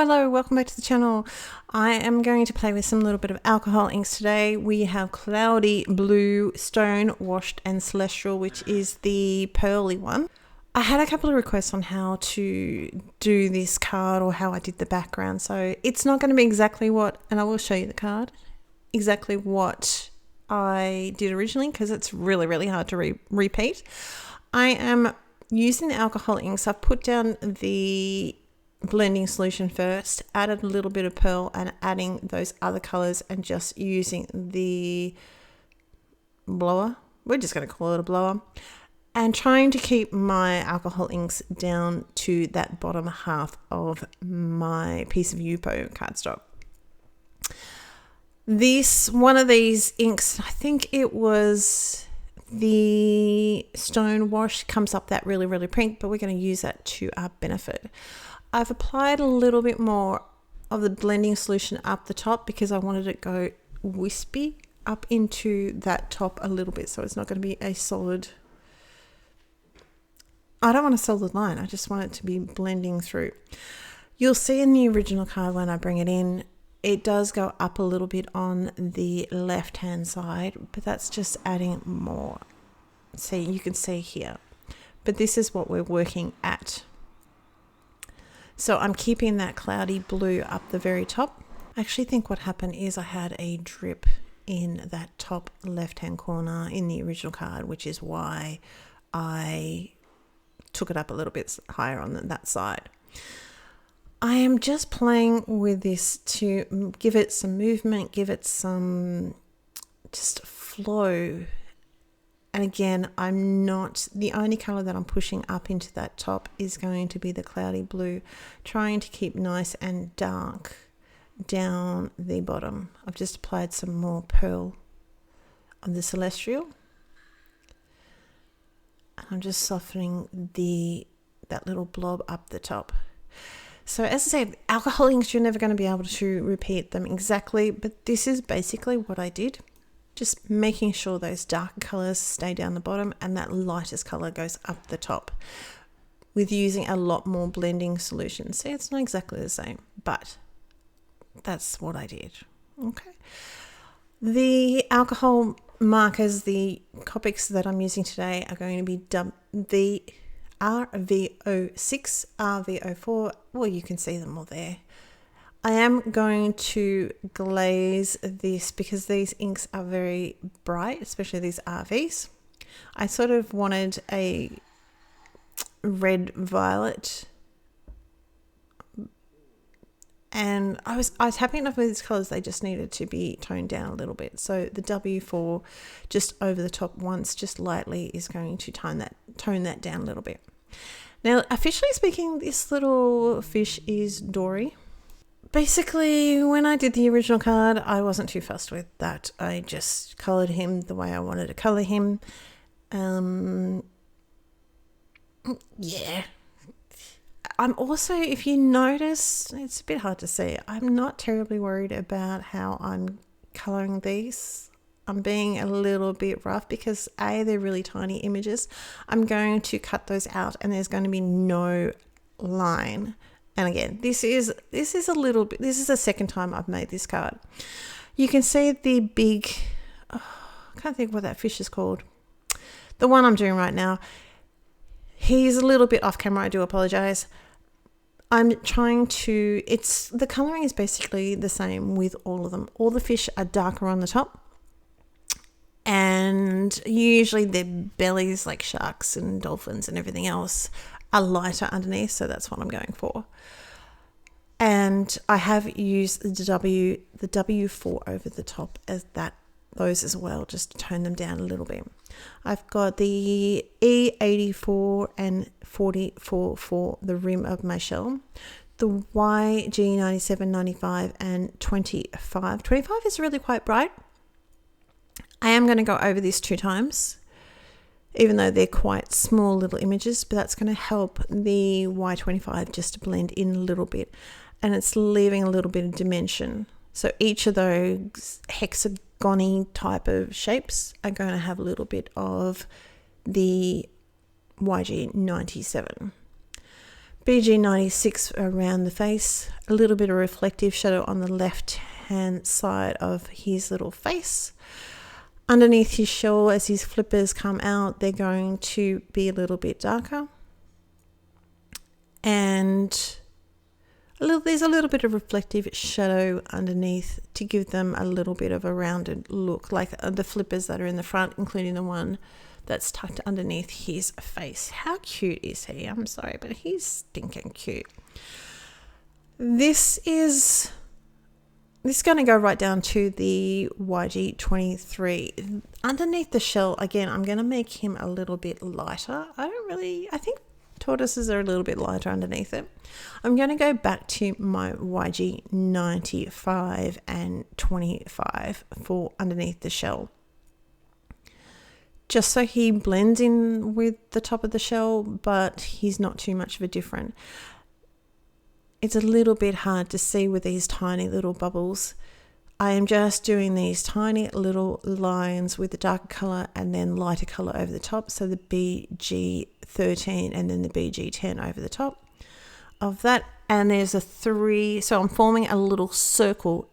Hello, welcome back to the channel. I am going to play with some little bit of alcohol inks today. We have Cloudy Blue, Stone, Washed and Celestial, which is the pearly one. I had a couple of requests on how to do this card or how I did the background, so it's not going to be exactly what, and I will show you the card, exactly what I did originally because it's really hard to repeat. I am using the alcohol inks. I've put down the blending solution first, added a little bit of pearl and adding those other colors and just using the blower. We're just going to call it a blower. And trying to keep my alcohol inks down to that bottom half of my piece of Yupo cardstock. One of these inks, I think it was the Stone Wash, comes up that really pink, but we're going to use that to our benefit. I've applied a little bit more of the blending solution up the top because I wanted it to go wispy up into that top a little bit, so it's not going to be a solid, I don't want a solid line, I just want it to be blending through. You'll see in the original card when I bring it in, it does go up a little bit on the left hand side, but that's just adding more. See, you can see here, but this is what we're working at. So I'm keeping that cloudy blue up the very top. I actually think what happened is I had a drip in that top left hand corner in the original card, which is why I took it up a little bit higher on that side. I am just playing with this to give it some movement, give it some just flow. And again, the only color that I'm pushing up into that top is going to be the cloudy blue, trying to keep nice and dark down the bottom. I've just applied some more pearl on the Celestial. And I'm just softening that little blob up the top. So as I say, alcohol inks, you're never going to be able to repeat them exactly, but this is basically what I did. Just making sure those dark colors stay down the bottom and that lightest color goes up the top with using a lot more blending solution. See, it's not exactly the same, but that's what I did. Okay. The alcohol markers, the Copics that I'm using today are going to be the RV06, RV04. Well, you can see them all there. I am going to glaze this because these inks are very bright, especially these RVs. I sort of wanted a red violet, and I was happy enough with these colors. They just needed to be toned down a little bit. So the W4 just over the top once, just lightly, is going to tone that down a little bit. Now, officially speaking, this little fish is Dory. Basically, when I did the original card, I wasn't too fussed with that. I just coloured him the way I wanted to colour him. Yeah. I'm also, if you notice, it's a bit hard to see, I'm not terribly worried about how I'm colouring these. I'm being a little bit rough because they're really tiny images. I'm going to cut those out and there's going to be no line. And again, this is the second time I've made this card. You can see the big, I can't think what that fish is called. The one I'm doing right now. He's a little bit off camera, I do apologize. I'm trying to, the coloring is basically the same with all of them. All the fish are darker on the top. And usually their bellies, like sharks and dolphins and everything else, are lighter underneath, so that's what I'm going for. And I have used the W4 over the top as those as well, just to tone them down a little bit. I've got the E84 and 44 for the rim of my shell. The YG97, 95 and 25. 25 is really quite bright. I am going to go over this 2 times, even though they're quite small little images, but that's going to help the Y25 just to blend in a little bit, and it's leaving a little bit of dimension. So each of those hexagony type of shapes are going to have a little bit of the YG97. BG96 around the face, a little bit of reflective shadow on the left hand side of his little face. Underneath his shell, as his flippers come out, they're going to be a little bit darker. And there's a little bit of reflective shadow underneath to give them a little bit of a rounded look, like the flippers that are in the front, including the one that's tucked underneath his face. How cute is he? I'm sorry, but he's stinking cute. This is going to go right down to the YG23. Underneath the shell, again, I'm going to make him a little bit lighter. I think tortoises are a little bit lighter underneath it. I'm going to go back to my YG95 and 25 for underneath the shell, just so he blends in with the top of the shell, but he's not too much of a different. It's a little bit hard to see with these tiny little bubbles. I am just doing these tiny little lines with the darker color and then lighter color over the top. So the BG13 and then the BG10 over the top of that. And there's a 3, so I'm forming a little circle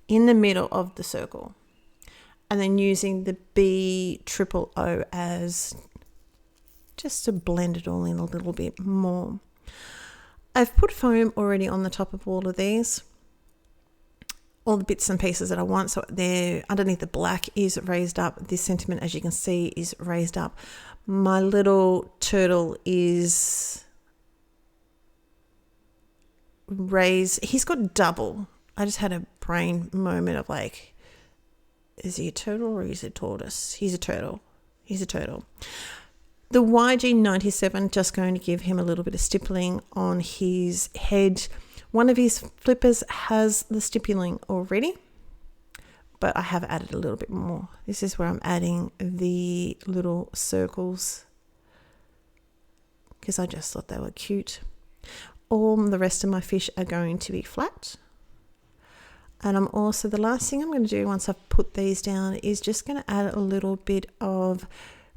in the middle of the circle. And then using the BOOO as just to blend it all in a little bit more. I've put foam already on the top of all of these, all the bits and pieces that I want. So there, underneath the black is raised up. This sentiment, as you can see, is raised up. My little turtle is raised. He's got double. I just had a brain moment of like, is he a turtle or is he a tortoise? He's a turtle. He's a turtle. The YG97, just going to give him a little bit of stippling on his head. One of his flippers has the stippling already, but I have added a little bit more. This is where I'm adding the little circles because I just thought they were cute. All the rest of my fish are going to be flat. And I'm also, the last thing I'm going to do once I've put these down is just going to add a little bit of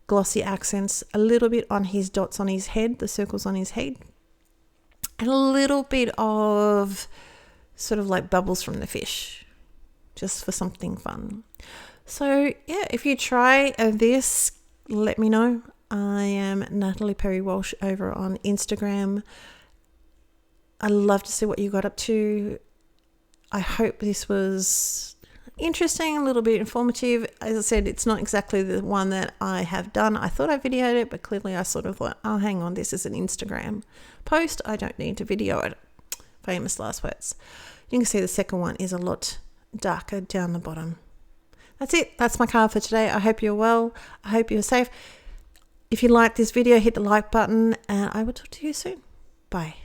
glossy accents, a little bit on his dots on his head, the circles on his head, and a little bit of sort of like bubbles from the fish, just for something fun. So yeah, if you try this, let me know. I am Natalie Perry Walsh over on Instagram. I'd love to see what you got up to. I hope this was interesting, a little bit informative. As I said, it's not exactly the one that I have done. I thought I videoed it, but clearly I sort of thought, oh, hang on, this is an Instagram post. I don't need to video it. Famous last words. You can see the second one is a lot darker down the bottom. That's it. That's my card for today. I hope you're well. I hope you're safe. If you like this video, hit the like button, and I will talk to you soon. Bye.